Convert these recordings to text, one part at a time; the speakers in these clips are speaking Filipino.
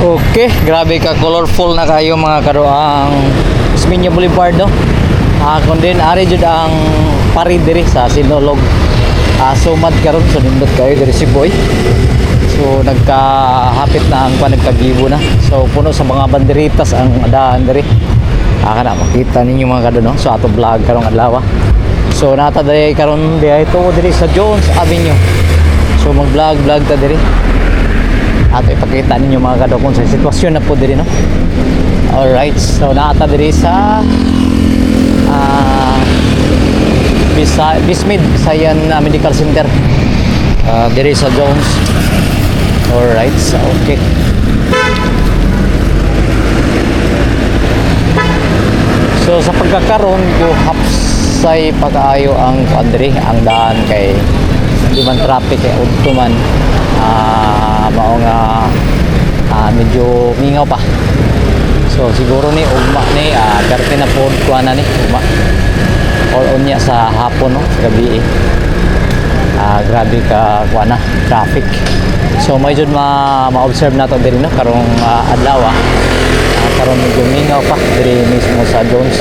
Okay, grabe ka colorful na kayo mga karoang Osmeña Boulevard no. Kung din ari jud ang parid diri sa Sinulog. Sumad karon so nindot kayo diri si Boy. So nagkahapit na ang nagkagibo na. So puno sa mga banderitas ang daan diri. Kana makita ninyo mga kado no. So ato vlog karong adlaw. So nata diri karon diay to diri sa Jones Avenue. So mag-vlog ta diri. Ato ipakita ninyo mga kado kung sa sitwasyon na po diri no. Alright, so nata diri sa Bismid Sayan Medical Center diri sa Jones. Alright, so okay. So sa pagkakaroon ko hapsay pag-aayo ang kuandri ang daan kay di man traffic kay udto man mao nga medyo mingaw pa. So siguro ni ugma ni darte na pod kuana ni ugma all on niya sa hapon no sa gabi grabe ka kuana traffic. So may jud ma-observe nato diri no karong adlaw karon medyo mingaw pa diri mismo sa Jones.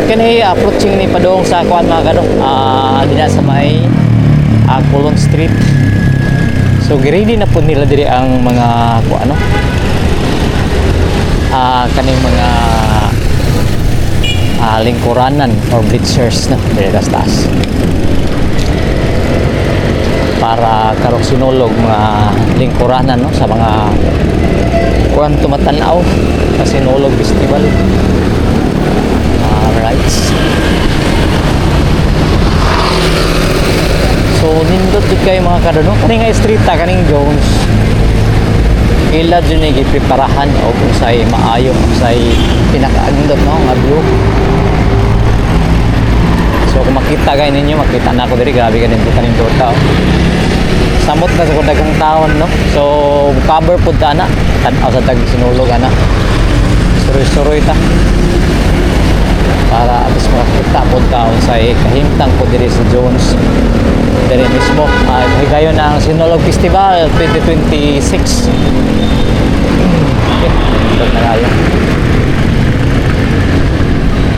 Kani approaching ni padong sa kuan mga kado dina sa may Colon Street. So giready na po nila diri ang mga kuano kaning mga lingkuranan or blitzers na diri sa taas para karong Sinulog mga lingkuranan no sa mga kuan tumatanaw sa Sinulog Festival. Alright, so nindot jud kayo mga kado no kaning nga street kaning Jones ila dyan ay gipreparahan o kung sa'y maayo kung sa'y pinakaagindot no nga view. So kung makita kayo ninyo makita na ako diri grabe ganito kaning dota samot na sa dagang taon no. So cover pud ta na tan-aw sa tag Sinulog ana suroy-suroy ta para at least makita pud ta unsay kahimtang pud diri sa Jones diri mismo. Higayon na ang Sinulog Festival 2026. Okay, na kayo.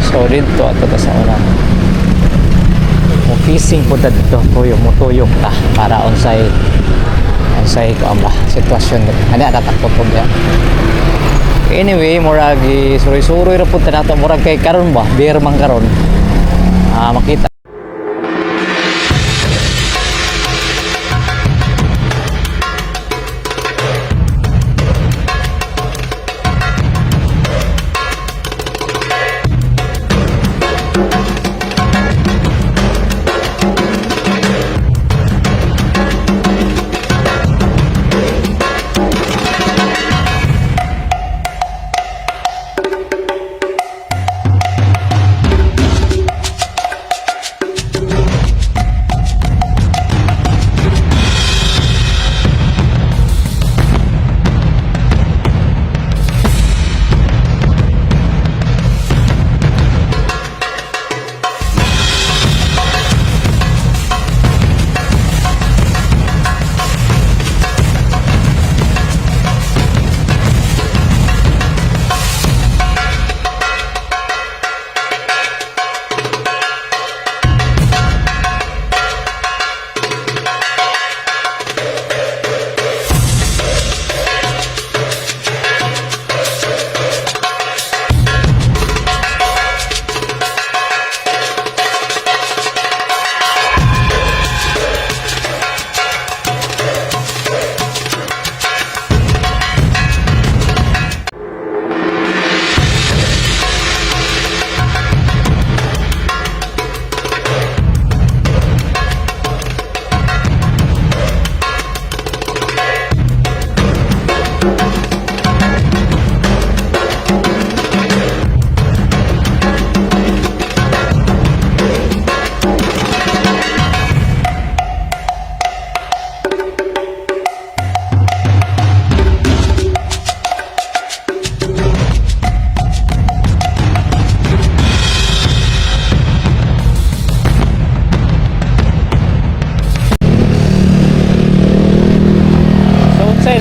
So dito ato ta sa una fishing po dito tuyok ta para unsay ko amba sitwasyon ani tatakot po diyan. Anyway murag suroy-suroy ra pud ta nato murag kay karon ba beer man karon makita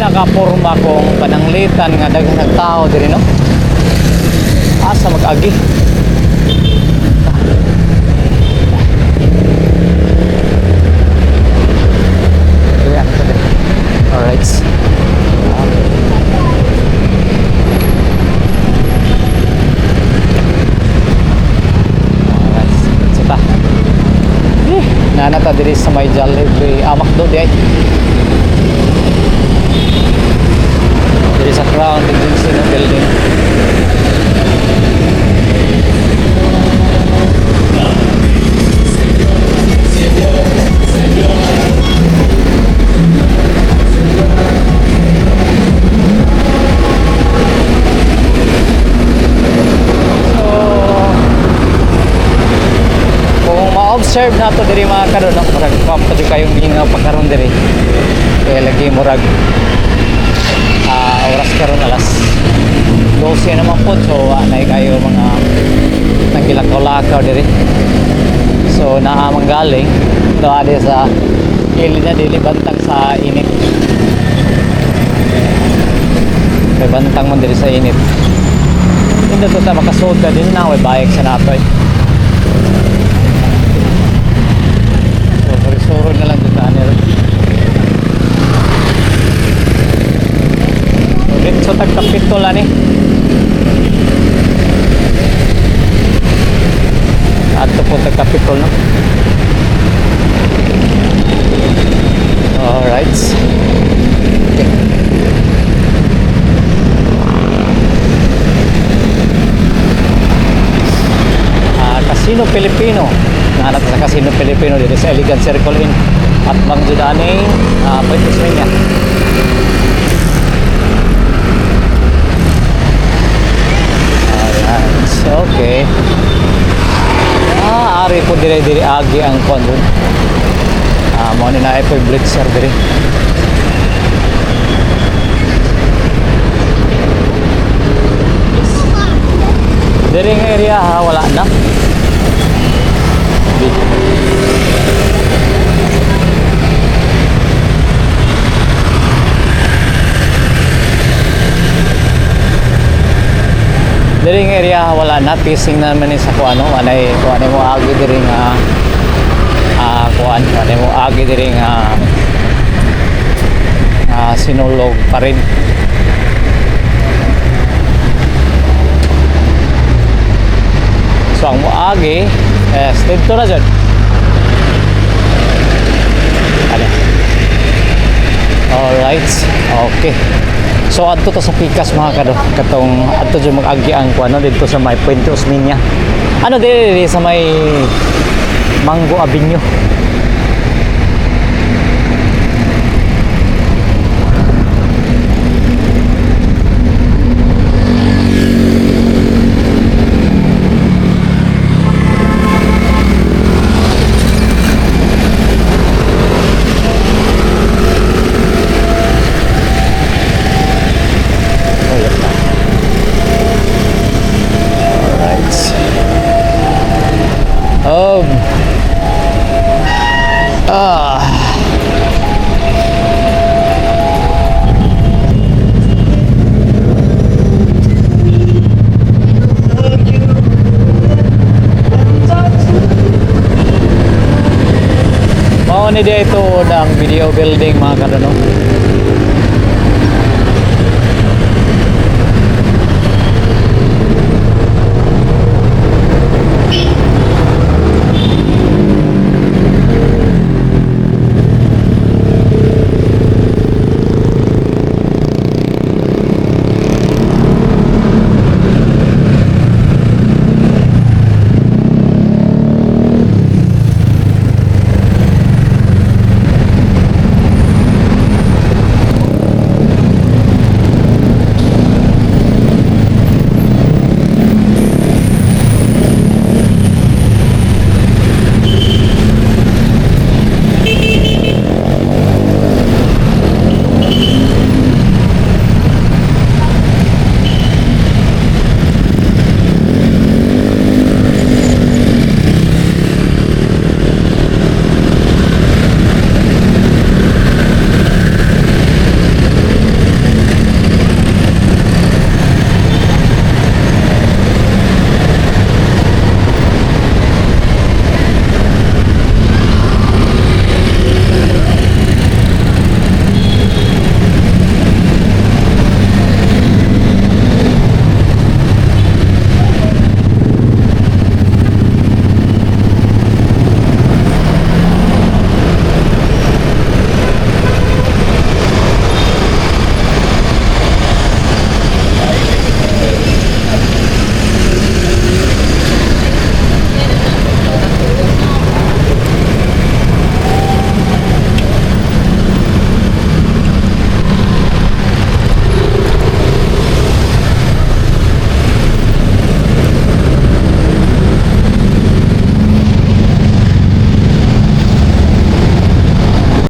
nakaporma kong pananglitan nga daghang tao diri no. Asa mag-agi. Alright. Sita. Nanata diri sa may Jollibee Amakdo di ay. Diri sa Crown Agency ng building. Observe na to diri mga karon no, murag papadyo kayong lingaw pagkaron diri kaya lagi murag oras karon alas 12 naman po so nay kayo mga nagilakaw-lakaw diri so naamang galing do adi sa ilid na dili bantang sa init kay bantang man diri sa init hindi to ta makasuod ka din na way bayag sa nato eh. Suro na lang dito anero. So dito tagkapitol ani. Ato po tagkapitol no. Alright. Okay. Casino Filipino. Nahanap sa Casino Filipino dito sa Elegant Circle Inn at Bang Judani Puerto Esmeña. Alright, okay. Ari po dire agi ang kon dun. Mo ni na po blitzer dire. Dire nga area wala na. Diring area wala na pising naman sa kuano anay kuano mo agi diring kuano mo agi diring sinulog pa rin. So ang muagi dito na dyan. Alright, okay. So adto to sa Pikas mga katong adto dyan mag-agi ang kuano dito sa may Puerto Esmeña. Ano dito sa may Mango Avenue. Ni dito ng video building mga kanano.